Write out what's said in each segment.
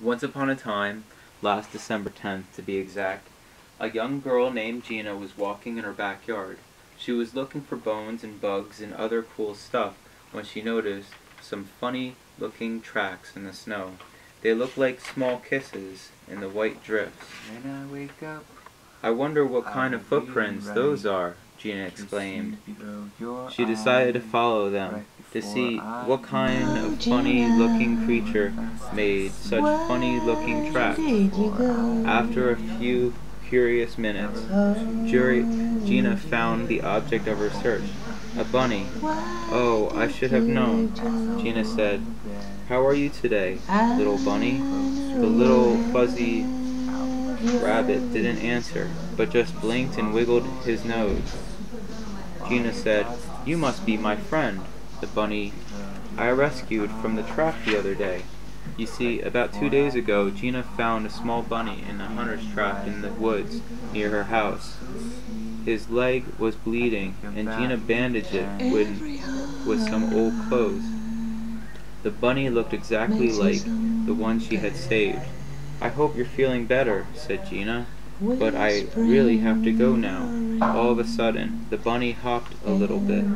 Once upon a time, last December 10th to be exact, a young girl named Gina was walking in her backyard. She was looking for bones and bugs and other cool stuff when she noticed some funny-looking tracks in the snow. They looked like small kisses in the white drifts. When I wake up, "I wonder what kind of footprints those are," Gina exclaimed. She decided to follow them to see what kind of funny-looking creature made such funny-looking tracks. After a few curious minutes, Gina found the object of her search, a bunny. "Oh, I should have known," Gina said. "How are you today, little bunny?" The little fuzzy rabbit didn't answer, but just blinked and wiggled his nose. Gina said, "You must be my friend, the bunny I rescued from the trap the other day." You see, about 2 days ago, Gina found a small bunny in a hunter's trap in the woods near her house. His leg was bleeding, and Gina bandaged it with some old clothes. The bunny looked exactly like the one she had saved. "I hope you're feeling better," said Gina, "but I really have to go now." All of a sudden, the bunny hopped a little bit.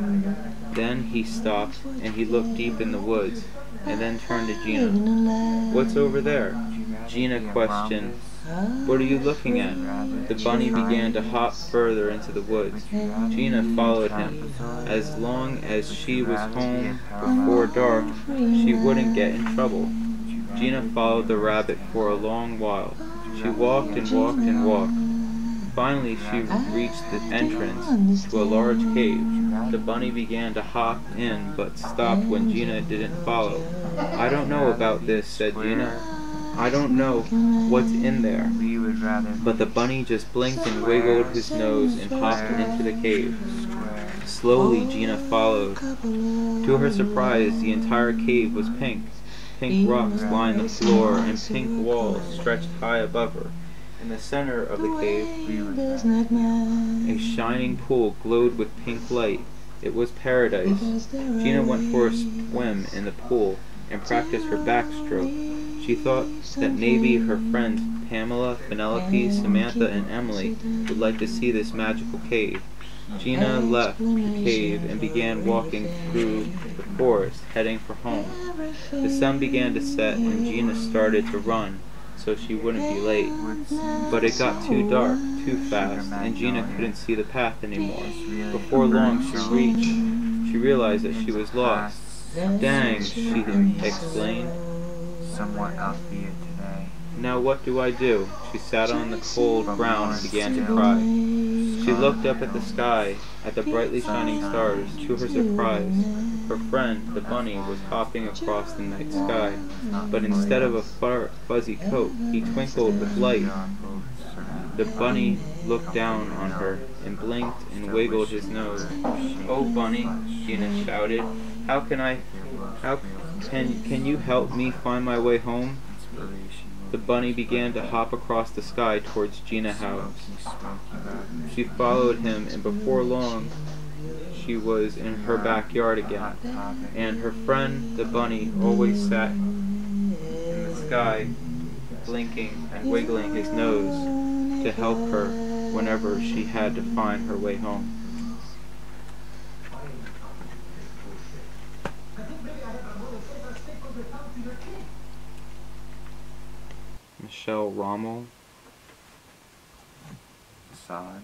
Then he stopped, and he looked deep in the woods, and then turned to Gina. "What's over there?" Gina questioned. "What are you looking at?" The bunny began to hop further into the woods. Gina followed him. As long as she was home before dark, she wouldn't get in trouble. Gina followed the rabbit for a long while. She walked and walked and walked. Finally, she reached the entrance to a large cave. The bunny began to hop in, but stopped when Gina didn't follow. "I don't know about this," said Gina. "I don't know what's in there." But the bunny just blinked and wiggled his nose and hopped into the cave. Slowly, Gina followed. To her surprise, the entire cave was pink. Pink rocks lined the floor, and pink walls stretched high above her. In the center of the cave, a shining pool glowed with pink light. It was paradise. Gina went for a swim in the pool and practiced her backstroke. She thought that maybe her friends Pamela, Penelope, Samantha, and Emily would like to see this magical cave. Gina left the cave and began walking through the forest, heading for home. The sun began to set, and Gina started to run so she wouldn't be late. But it got too dark, too fast, and Gina couldn't see the path anymore. Before long, she realized that she was lost. "Dang," she explained. Somewhat upbeat today. "Now what do I do?" She sat on the cold ground and began to cry. She looked up at the sky, at the brightly shining stars. To her surprise, her friend, the bunny, was hopping across the night sky, but instead of a fuzzy coat, he twinkled with light. The bunny looked down on her and blinked and wiggled his nose. "Oh, bunny," Gina shouted, Can you help me find my way home?" The bunny began to hop across the sky towards Gina's house. She followed him, and before long, she was in her backyard again. And her friend, the bunny, always sat in the sky, blinking and wiggling his nose to help her whenever she had to find her way home. Michelle Rommel. Facade.